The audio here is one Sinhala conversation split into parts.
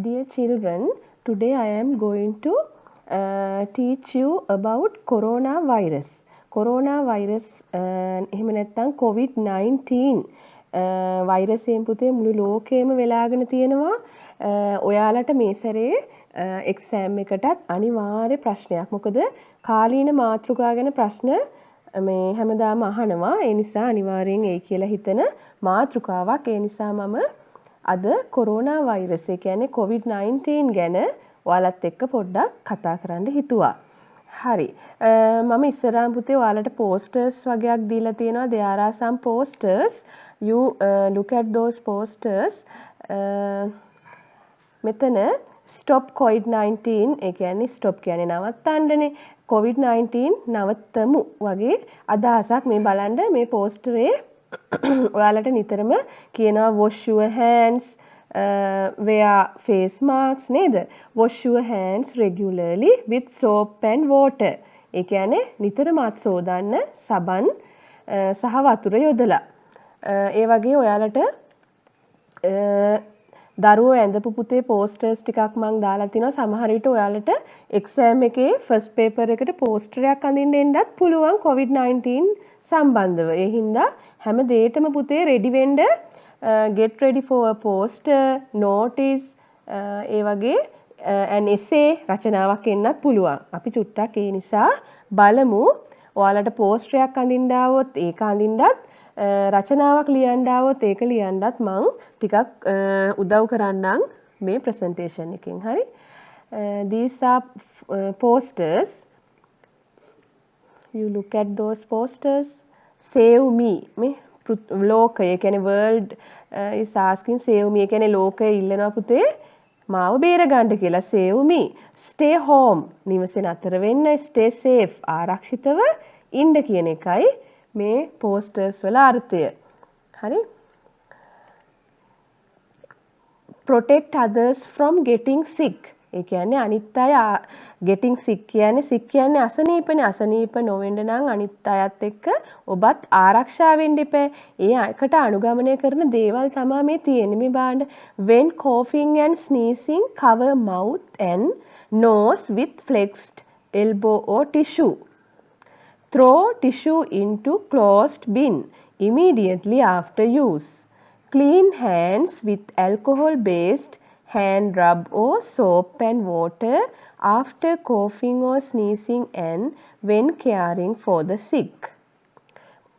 Dear children, today I am going to teach you about coronavirus. Coronavirus එහෙම නැත්නම් COVID-19 වෛරසයෙන් පුතේ මුළු ලෝකෙම වෙලාගෙන තියෙනවා. ඔයාලට මේ සැරේ එක්සෑම් එකටත් අනිවාර්ය ප්‍රශ්නයක්. මොකද කාලීන මාතෘකා ගැන ප්‍රශ්න මේ හැමදාම අහනවා. ඒ නිසා අනිවාර්යෙන් ඒ කියලා හිතන මාතෘකාවක්. ඒ නිසා මම අද කොරෝනා වෛරස් ඒ කියන්නේ COVID-19 ගැන ඔයාලත් එක්ක පොඩ්ඩක් කතා කරන්න හිතුවා. හරි. මම ඉස්සරහාම පුතේ ඔයාලට posters වගේක් දීලා තියෙනවා. There are some posters. You look at those posters. මෙතන stop COVID-19 ඒ කියන්නේ stop කියන්නේ නවත්තන්නනේ. COVID-19 නවත්තමු වගේ අදහසක් මේ බලන්න මේ පෝස්ටරේ ඔයාලට නිතරම කියනවා wash your hands, wear face masks නේද? wash your hands regularly with soap and water. ඒ කියන්නේ නිතරම අත් සෝදන්න සබන් සහ වතුර යොදලා. ඒ වගේ ඔයාලට දරුවෝ ඇඳපු පුතේ posters ටිකක් මම දාලා තිනවා. සමහර විට ඔයාලට exam එකේ first paper එකට posterයක් අඳින්න එන්නත් පුළුවන් COVID-19 සම්බන්ධව. ඒ හින්දා හැම දෙයකම පුතේ ready වෙන්න get ready for a poster, notice ඒ වගේ an essay රචනාවක් එන්නත් පුළුවන්. අපි චුට්ටක් ඒ නිසා බලමු. ඔයාලට posterයක් අඳින්න ආවොත් ඒක අඳින්නත් රචනාවක් ලියන්න ආවොත් ඒක ලියන්නත් මම ටිකක් උදව් කරන්නම් මේ presentation එකෙන්. හරි. These are posters. You look at those posters. Save me. මේ ලෝකය කියන්නේ world is asking save me. ඒ කියන්නේ ලෝකය ඉල්ලනවා පුතේ මාව බේරගන්න කියලා. Save me. Stay home. නිවසේ නතර වෙන්න. Stay safe. ආරක්ෂිතව ඉන්න කියන එකයි මේ posters වල අර්ථය. හරි. Protect others from getting sick. ඒ කියන්නේ අනිත් අය getting sick කියන්නේ අසනීපනේ. අසනීප නොවෙන්න නම් අනිත් අයත් එක්ක ඔබත් ආරක්ෂා වෙන්න එපා. ඒ එකට අනුගමනය කරන දේවල් තමයි මේ තියෙන්නේ. මේ බලන්න. When coughing and sneezing, cover mouth and nose with flexed elbow or tissue. Throw tissue into closed bin immediately after use. Clean hands with alcohol-based hand rub or soap and water after coughing or sneezing and when caring for the sick.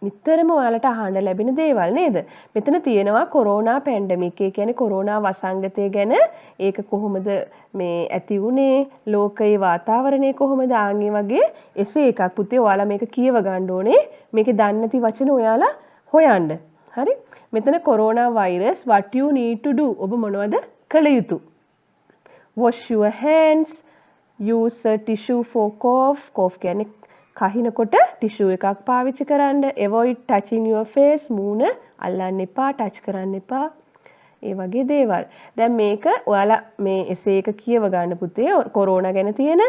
නිතරම ඔයාලට අහන්න ලැබෙන දේවල් නේද? මෙතන තියෙනවා කොරෝනා පැන්ඩමික්. ඒ කියන්නේ කොරෝනා වසංගතය ගැන ඒක කොහොමද මේ ඇති වුනේ? ලෝකයේ වාතාවරණය කොහොමද? ආන්ගේ වගේ එසේ එකක් පුතේ ඔයාලා මේක කියව ගන්න ඕනේ. මේකේ දන්නේ නැති වචන ඔයාලා හොයන්න. හරි? මෙතන corona virus what you need to do. ඔබ මොනවද කළ යුතු? Wash your hands, use a tissue for cough. cough කියන්නේ කහිනකොට ටිෂු එකක් පාවිච්චි කරන්න. avoid touching your face. මූණ අල්ලන්න එපා, ටච් කරන්න එපා. ඒ වගේ දේවල්. දැන් මේක ඔයාලා මේ එසේ එක කියව ගන්න පුතේ කොරෝනා ගැන තියෙන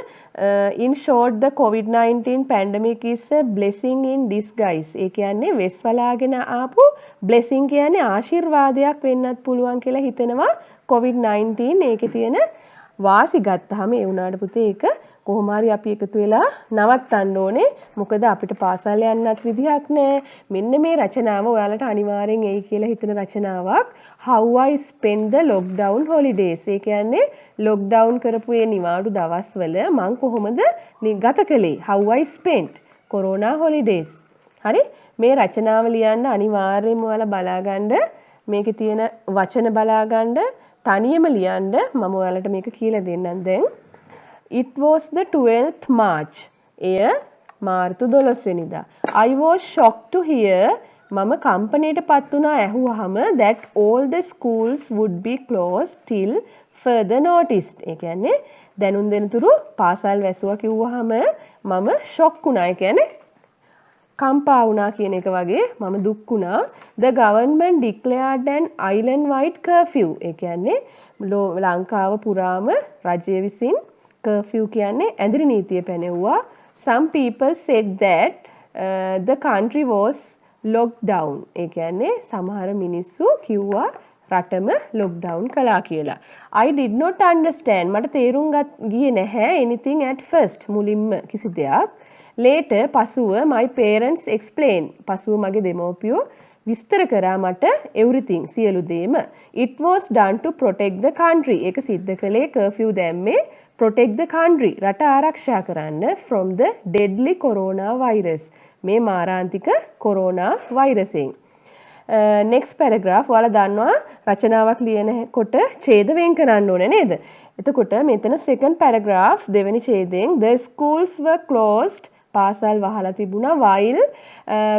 in short the COVID-19 pandemic is a blessing in disguise. ඒ කියන්නේ වෙස් වලාගෙන ආපු blessing කියන්නේ ආශිර්වාදයක් වෙන්නත් පුළුවන් කියලා හිතනවා COVID-19 ඒකේ තියෙන වාසි ගත්තාම ඒ වුණාට පුතේ ඒක කොහොම හරි අපි එකතු වෙලා නවත්තන්න ඕනේ. මොකද අපිට පාසල් යන්නත් විදිහක් නැහැ. මෙන්න මේ රචනාව ඔයාලට අනිවාර්යෙන් එයි කියලා හිතන රචනාවක්. How I spent the lockdown holidays. ඒ කියන්නේ lockdown කරපු ඒ නිවාඩු දවස්වල මං කොහොමද ගත කළේ? How I spent corona holidays. හරි? මේ රචනාව ලියන්න අනිවාර්යෙන්ම ඔයාලා බලාගන්න. මේකේ තියෙන වචන බලාගන්න. තනියම ලියන්න. මම ඔයාලට මේක කියලා දෙන්නම් දැන්. It was the 12th March. එය මාර්තු 12 වෙනිදා. I was shocked to hear මම කම්පැනිට පත් වුණා ඇහුවාම that all the schools would be closed till further notice. ඒ කියන්නේ දැනුම් දෙනතුරු පාසල් වැසුවා කිව්වහම මම shock වුණා. ඒ කියන්නේ කම්පා වුණා කියන එක වගේ මම දුක් වුණා. The government declared an island-wide curfew. ඒ කියන්නේ ලංකාව පුරාම රජය විසින් curfew කියන්නේ ඇඳිරි නීතිය පැනෙව්වා. Some people said that the country was locked down. ඒ කියන්නේ සමහර මිනිස්සු කිව්වා රටම lockdown කළා කියලා. I did not understand. මට තේරුම් ගියේ නැහැ anything at first. මුලින්ම කිසි දෙයක්. Later පසුව my parents explained. පසුව මගේ දෙමව්පියෝ විස්තර කරා මට everything සියලු දේම. It was done to protect the country. ඒක සිද්ධ කළේ curfew දැම්මේ protect the country. රට ආරක්ෂා කරන්න from the deadly coronavirus. මේ මාරාන්තික කොරෝනා වෛරසයෙන්. next paragraph ඔයාලා දන්නවා රචනාවක් ලියනකොට ඡේද වෙන් කරන්න ඕනේ නේද? එතකොට මෙතන second paragraph දෙවෙනි ඡේදයෙන් the schools were closed පාසල් වහලා තිබුණා while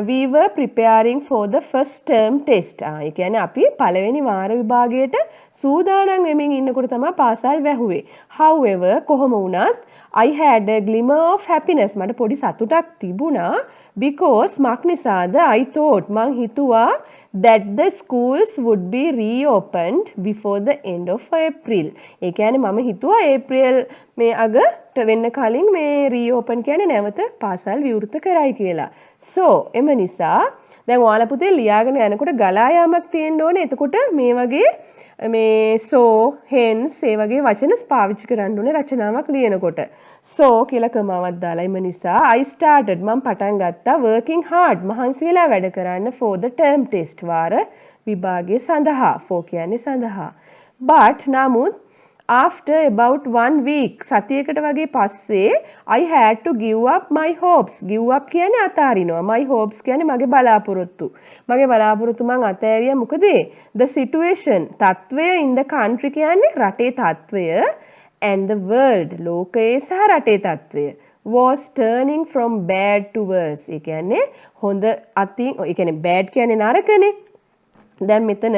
we were preparing for the first term test. ඒ කියන්නේ අපි පළවෙනි වාර විභාගයට සූදානම් වෙමින් ඉන්නකොට තමයි පාසල් වැහුවේ. However කොහොම වුණත් I had a glimmer of happiness. මට පොඩි සතුටක් තිබුණා because මක් නිසාද I thought මං හිතුවා that the schools would be reopened before the end of April. ඒ කියන්නේ මම හිතුවා ඒප්‍රිල් මේ අගට වෙන්න කලින් මේ reopen කියන්නේ නැවත පාසල් විවෘත කරයි කියලා. So එම නිසා දැන් ඔයාලා පුතේ ලියාගෙන යනකොට ගලා යාමක් තියෙන්න ඕනේ. එතකොට මේ වගේ මේ so hence ඒ වගේ වචන පාවිච්චි කරන්න ඕනේ රචනාවක් ලියනකොට. so කියලා කමාවක් දාලා එම නිසා I started මම පටන් ගත්තා working hard මහන්සි වෙලා වැඩ කරන්න for the term test වාර විභාගය සඳහා. for කියන්නේ සඳහා. but නමුත් after about 1 week සතියකට වගේ පස්සේ I had to give up my hopes. give up කියන්නේ අතාරිනවා. my hopes කියන්නේ මගේ බලාපොරොත්තු. මගේ බලාපොරොත්තු මං අතෑරියා මොකද? the situation තත්වය in the country කියන්නේ රටේ තත්වය and the world ලෝකයේ සහ රටේ තත්වය was turning from bad to worse. ඒ කියන්නේ හොඳ අතින් ඒ කියන්නේ bad කියන්නේ නරකනේ. දැන් මෙතන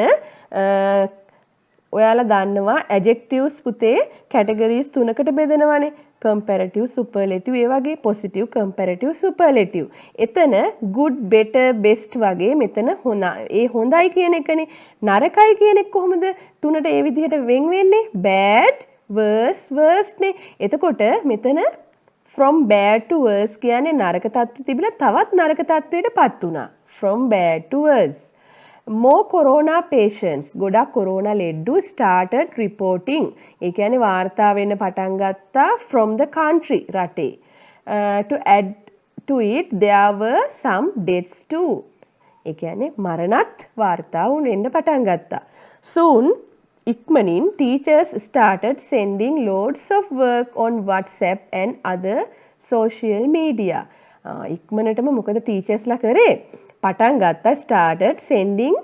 ඔයාලා දන්නවා adjectives පුතේ categories තුනකට බෙදනවානේ. comparative, superlative ඒ වගේ positive, comparative, superlative. එතන good, better, best වගේ මෙතන ඒ හොඳයි කියන එකනේ. නරකයි කියන එක කොහොමද තුනට ඒ විදිහට වෙන් වෙන්නේ? bad, worse, worst නේ. එතකොට මෙතන from bad to worse කියන්නේ නරක තත්ත්වෙ තිබිලා තවත් නරක තත්ත්වයකටපත් වුණා. from bad to worse. more corona patients ගොඩක් කොරෝනා ලෙඩ්ඩු started reporting. ඒ කියන්නේ වාර්තා වෙන්න පටන් ගත්තා from the country රටේ. to add to it there were some deaths too. ඒ කියන්නේ මරණත් වාර්තා වෙන්න පටන් ගත්තා. soon ඉක්මනින් teachers started sending loads of work on WhatsApp and other social media. ඉක්මනටම මොකද ටීචර්ස්ලා කරේ? පටන් ගත්තා started sending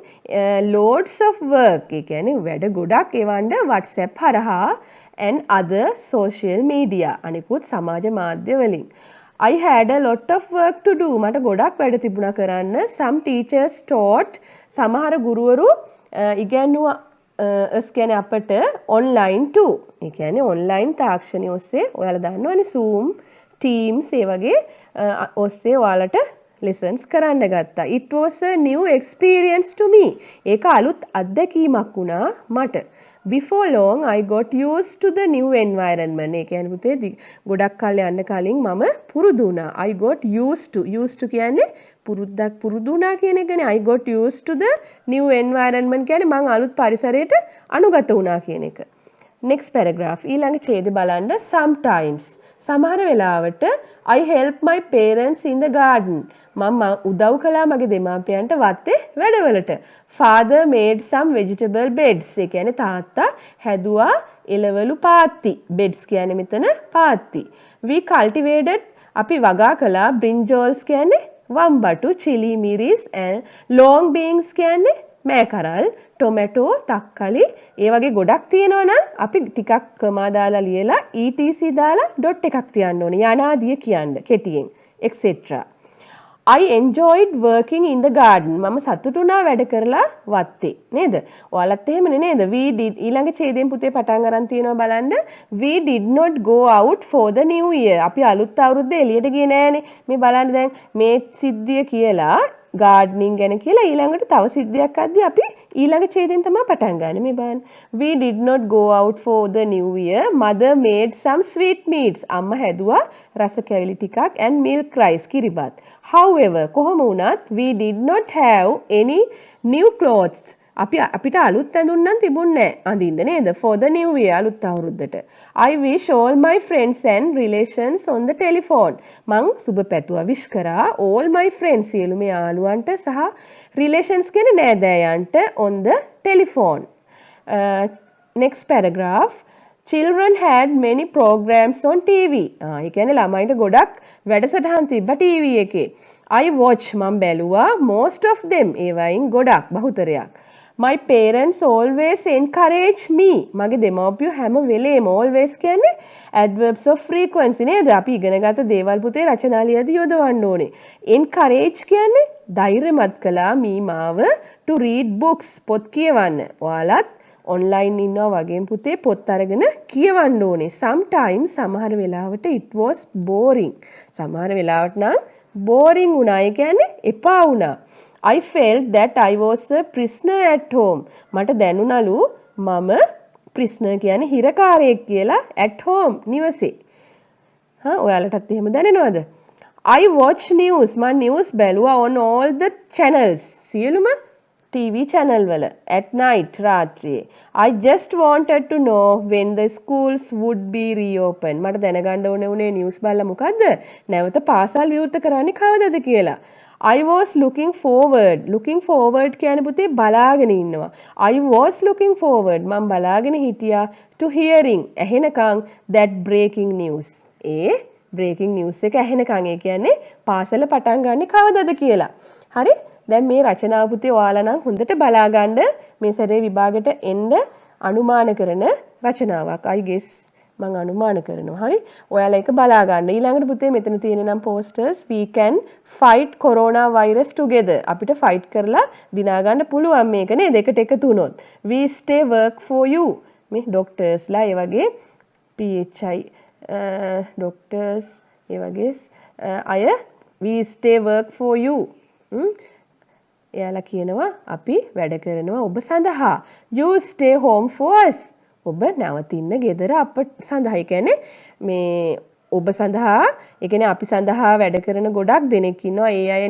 loads of work. ඒ කියන්නේ වැඩ ගොඩක් එවන්න WhatsApp හරහා and other social media අනිකුත් සමාජ මාධ්‍ය වලින්. I had a lot of work to do. මට ගොඩක් වැඩ තිබුණා කරන්න. some teachers taught සමහර ගුරුවරු ඉගැන්නුවා us කියන්නේ අපට online too. ඒ කියන්නේ online තාක්ෂණය ඔස්සේ ඔයාලා දන්නවනේ Zoom, Teams ඒ වගේ ඔස්සේ ඔයාලට lessons කරන්න ගත්තා. It was a new experience to me. ඒක අලුත් අත්දැකීමක් වුණා මට. Before long I got used to the new environment. ඒ කියන්නේ පුතේ ගොඩක් කාලේ යන්න කලින් මම පුරුදු වුණා. I got used to කියන්නේ පුරුද්දක් පුරුදු වුණා කියන එකනේ. I got used to the new environment කියන්නේ මං අලුත් පරිසරයට අනුගත වුණා කියන එක. next paragraph ඊළඟ ඡේදය බලන්න. sometimes සමහර වෙලාවට I help my parents in the garden. මම උදව් කළා මගේ දෙමාපියන්ට වත්තේ වැඩවලට. father made some vegetable beds. ඒ කියන්නේ තාත්තා හැදුවා එළවලු පාත්ති. beds කියන්නේ මෙතන පාත්ති. we cultivated අපි වගා කළා brinjals කියන්නේ වම්බටු, chili miris and long beans කියන්නේ මෑකරල්, tomato, තක්කලි ඒ වගේ ගොඩක් තියෙනවා නම් අපි ටිකක් කමා දාලා ලියලා etc දාලා dot එකක් තියන්න ඕනේ. යනාදිය කියන්න කෙටියෙන් etc. I enjoyed working in the garden. මම සතුටුුණා වැඩ කරලා වත්තේ නේද? ඔයාලත් එහෙමනේ නේද? We did ඊළඟ ඡේදයෙන් පුතේ පටන් අරන් තියෙනවා බලන්න. We did not go out for the new year. අපි අලුත් අවුරුද්ද එළියට ගියේ නෑනේ. මේ බලන්න දැන් මේ සිද්ධිය කියලා gardening ගැන කියලා ඊළඟට තව සිද්ධියක් අද්දී අපි ඊළඟ ඡේදයෙන් තමයි පටන් ගන්න. මේ බලන්න. We did not go out for the new year. Mother made some sweet meats. අම්මා හැදුවා රස කැවිලි ටිකක් and milk rice kiribath. However, කොහොම වුණත් we did not have any new clothes. අපිට අලුත් ඇඳුම් නම් තිබුණේ නැහැ අඳින්න නේද? For the new year අලුත් අවුරුද්දට. I wish all my friends and relations on the telephone. මං සුබ පැතුවා wish කරා all my friends සියලුම යාළුවන්ට සහ relations කියන්නේ නෑදෑයන්ට on the telephone. Next paragraph. Children had many programs on TV. ඒ කියන්නේ ළමයින්ට ගොඩක් වැඩසටහන් තිබ්බා TV එකේ. I watch මම බැලුවා most of them ඒවයින් ගොඩක් බහුතරයක්. My parents always encourage me. මගේ දෙමව්පියෝ හැම වෙලේම always කියන්නේ adverbs of frequency නේද? අපි ඉගෙනගත්ත දේවල් පුතේ රචනා ලියදී යොදවන්න ඕනේ. encourage කියන්නේ ධෛර්යමත් කළා මී මාව to read books පොත් කියවන්න. ඔයාලත් online ඉන්නවා වගේම පුතේ පොත් අරගෙන කියවන්න ඕනේ. sometimes සමහර වෙලාවට it was boring. සමහර වෙලාවට නම් boring වුණා. ඒ කියන්නේ එපා වුණා. I felt that I was a prisoner at home. මට දැනුණලු මම prisoner කියන්නේ හිරකාරයෙක් කියලා at home නිවසේ. ඔයාලටත් එහෙම දැනෙනවද? I watch news. මම news බැලුවා on all the channels. සියලුම TV channel වල at night රාත්‍රියේ. I just wanted to know when the schools would be reopened. මට දැනගන්න ඕනේ උනේ news බලලා මොකද්ද? නැවත පාසල් විවෘත කරන්නේ කවදද කියලා. I was looking forward. Looking forward කියන්නේ පුතේ බලාගෙන ඉන්නවා. I was looking forward. මම බලාගෙන හිටියා to hearing. ඇහෙනකන් that breaking news. A breaking news එක ඇහෙනකන් ඒ කියන්නේ පාසල පටන් ගන්නේ කවදද කියලා. හරි? දැන් මේ රචනාව පුතේ ඔයාලා නම් හොඳට බලා ගන්න මේ සැරේ විභාගෙට එන්න අනුමාන කරන රචනාවක්. I guess මම අනුමාන කරනවා. හරි? ඔයාලා ඒක බලා ගන්න. ඊළඟට පුතේ මෙතන තියෙන නම් posters we can fight corona virus together. අපිට fight කරලා දිනා ගන්න පුළුවන් මේක නේද? එකට එකතු වුණොත්. we stay work for you. මේ doctors ලා ඒ වගේ PHI doctors ඒ වගේ අය we stay work for you. එයාලා කියනවා අපි වැඩ කරනවා ඔබ සඳහා. You stay home for us. ඔබ නැවතින්න ගෙදර අප සඳහා. ඒ කියන්නේ මේ ඔබ සඳහා, ඒ කියන්නේ අපි සඳහා වැඩ කරන ගොඩක් දෙනෙක් ඉන්නවා. ඒ අය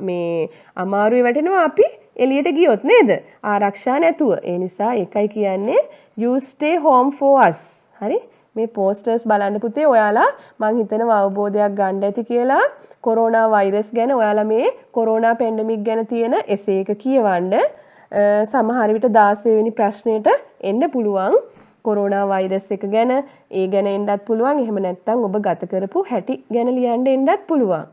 මේ අමාරුවේ වැටෙනවා අපි එළියට ගියොත් නේද? ආරක්ෂා නැතුව. ඒ නිසා ඒකයි කියන්නේ you stay home for us. හරි? මේ posters බලන්න පුතේ ඔයාලා මං හිතනවා අවබෝධයක් ගන්න ඇති කියලා කොරෝනා වෛරස් ගැන ඔයාලා මේ කොරෝනා පැන්ඩමික් ගැන තියෙන essay එක කියවන්න සමහර විට 16 වෙනි ප්‍රශ්නෙට එන්න පුළුවන් කොරෝනා වෛරස් එක ගැන ඒ ගැන එන්නත් පුළුවන් එහෙම නැත්නම් ඔබ ගත කරපු හැටි ගැන ලියන්න එන්නත් පුළුවන්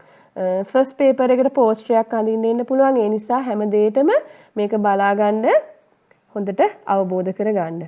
ෆස්ට් පේපර් එකට පෝස්ටර් එකක් අඳින්න එන්න පුළුවන් ඒ නිසා හැම දෙයකම මේක බලා ගන්න හොඳට අවබෝධ කරගන්න